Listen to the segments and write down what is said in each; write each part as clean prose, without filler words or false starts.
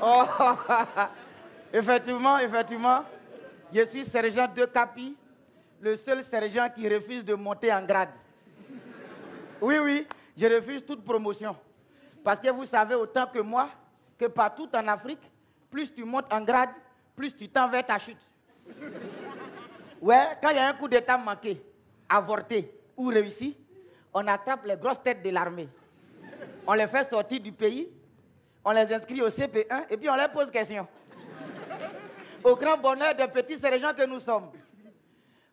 Oh, effectivement, je suis sergent de Capi, le seul sergent qui refuse de monter en grade. Oui, je refuse toute promotion. Parce que vous savez autant que moi que partout en Afrique, plus tu montes en grade, plus tu tends vers ta chute. Ouais, quand il y a un coup d'état manqué, avorté ou réussi, on attrape les grosses têtes de l'armée. On les fait sortir du pays, on les inscrit au CP1 et puis on leur pose question. Au grand bonheur des petits sergents que nous sommes.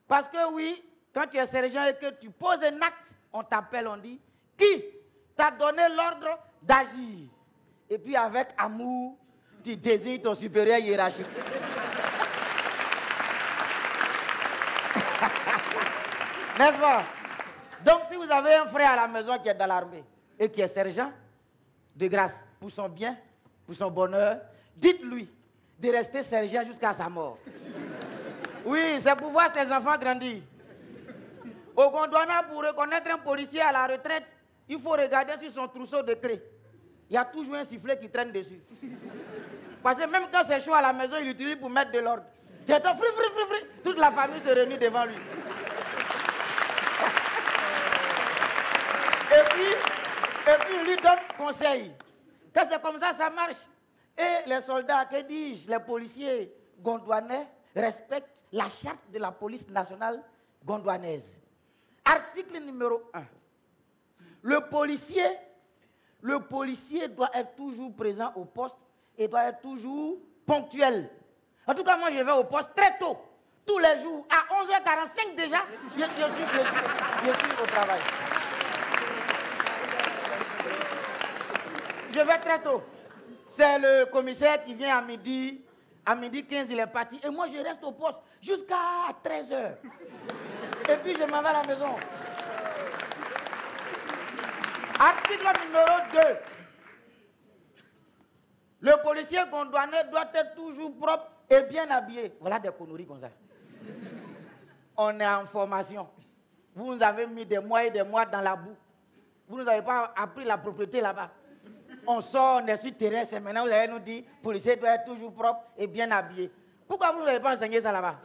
Parce que oui, quand tu es sergent et que tu poses un acte, on t'appelle, on dit, qui t'a donné l'ordre d'agir? Et puis avec amour, tu désignes ton supérieur hiérarchique. N'est-ce pas? Donc si vous avez un frère à la maison qui est dans l'armée et qui est sergent, de grâce, pour son bien, pour son bonheur, dites-lui de rester sergent jusqu'à sa mort. Oui, c'est pour voir ses enfants grandir. Au Gondwana, pour reconnaître un policier à la retraite, il faut regarder sur son trousseau de clés. Il y a toujours un sifflet qui traîne dessus. Parce que même quand c'est chaud à la maison, il l'utilise pour mettre de l'ordre. Toute la famille se réunit devant lui. Et puis il lui donne conseil. Quand c'est comme ça, ça marche. Et les soldats, que dis-je, les policiers gondwanais respectent la charte de la police nationale gondwanaise. Article numéro 1. Le policier doit être toujours présent au poste et doit être toujours ponctuel. En tout cas, moi, je vais au poste très tôt. Tous les jours, à 11h45 déjà, je suis au travail. Je vais très tôt. C'est le commissaire qui vient à midi 15, il est parti. Et moi, je reste au poste jusqu'à 13h. Et puis, je m'en vais à la maison. Article numéro 2. Le policier gondwanais doit être toujours propre et bien habillé. Voilà des conneries comme ça. On est en formation. Vous nous avez mis des mois et des mois dans la boue. Vous ne nous avez pas appris la propriété là-bas. On sort, on est sur le terrain, c'est maintenant vous allez nous dire, le policier doit être toujours propre et bien habillé. Pourquoi vous ne n'avez pas enseigné ça là-bas?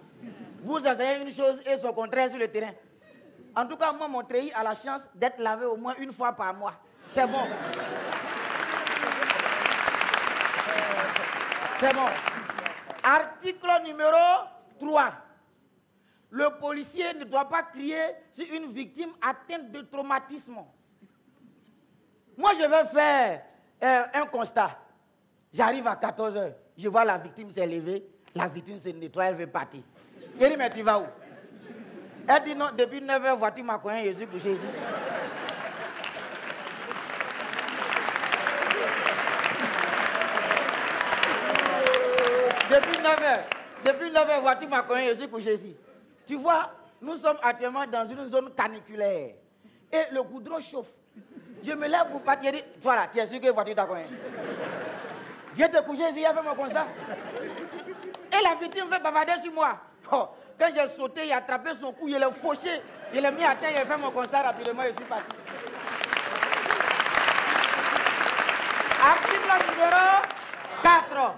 Vous enseignez une chose et son contraire sur le terrain. En tout cas, moi, mon treillis a la chance d'être lavé au moins une fois par mois. C'est bon. C'est bon. Article numéro 3. Le policier ne doit pas crier sur une victime atteinte de traumatisme. Moi, je vais faire un constat. J'arrive à 14h. Je vois la victime s'est levée. La victime se nettoie, elle veut partir. Je dis, mais tu vas où? Elle dit non, depuis 9h, voiture m'a cogné, je suis couché ici. Depuis 9h, voiture m'a cogné, je suis couché ici. Tu vois, nous sommes actuellement dans une zone caniculaire. Et le goudron chauffe. Je me lève pour partir. Voilà, tu es sûr que la voiture t'a cogné. Viens te coucher ici, elle fait mon constat. Et la victime fait bavarder sur moi. Oh, quand j'ai sauté, il a attrapé son cou, il l'a fauché, il l'a mis à terre, il a fait mon constat rapidement, je suis parti. Article numéro 4.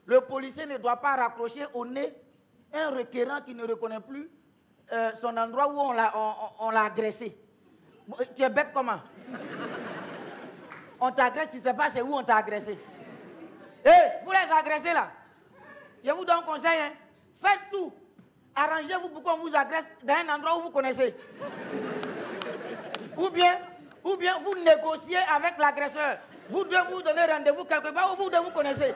Le policier ne doit pas raccrocher au nez un requérant qui ne reconnaît plus son endroit où on l'a agressé. Tu es bête comment? On t'agresse, tu ne sais pas c'est où on t'a agressé. Hé, vous les agressez là. Je vous donne un conseil, hein. Faites tout. Arrangez-vous pour qu'on vous agresse dans un endroit où vous connaissez. Ou bien vous négociez avec l'agresseur. Vous devez vous donner rendez-vous quelque part où vous devez vous connaissez.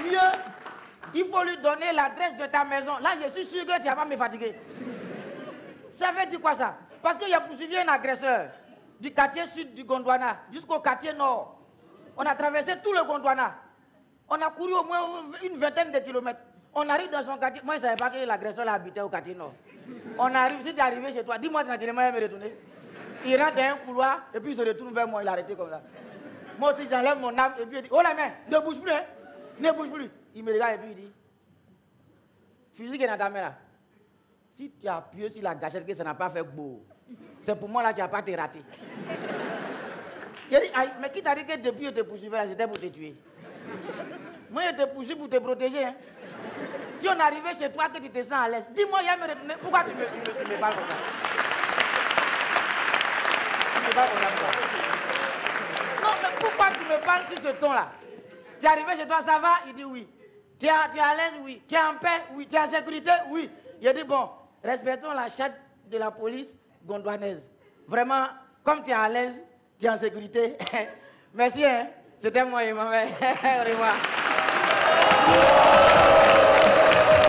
Mieux, il faut lui donner l'adresse de ta maison. Là, je suis sûr que tu ne vas pas me fatiguer. Ça veut dire quoi ça? Parce qu'il a poursuivi un agresseur du quartier sud du Gondwana jusqu'au quartier nord. On a traversé tout le Gondwana. On a couru au moins une vingtaine de kilomètres. On arrive dans son quartier. Moi, je ne savais pas que l'agresseur habitait au quartier nord. On arrive, si tu es arrivé chez toi, dis-moi tranquillement, il va me retourner. Il rentre dans un couloir et puis il se retourne vers moi, il a arrêté comme ça. Moi aussi, j'enlève mon âme et puis il dit, oh la main, ne bouge plus, hein, ne bouge plus. Il me regarde et puis il dit, physique est dans ta main là. Si tu as appuyé sur la gâchette que ça n'a pas fait beau, C'est pour moi là qui n'a pas été raté. Il a dit, aïe, mais qui t'a dit que depuis je te poursuivais là, c'était pour te tuer? Moi, je te poursuis pour te protéger. Hein. Si on arrivait chez toi que tu te sens à l'aise, dis-moi, il y a me retourner. Pourquoi tu me parles comme ça? Tu me parles comme ça. Non, mais pourquoi tu me parles sur ce ton-là? Tu es arrivé chez toi, ça va? Il dit oui. Tu es à l'aise? Oui. Tu es en paix? Oui. Tu es en sécurité? Oui. Il a dit bon, respectons la charte de la police gondouanaise. Vraiment, comme tu es à l'aise, tu es en sécurité. Merci, hein? C'était moi et ma mère. Au revoir.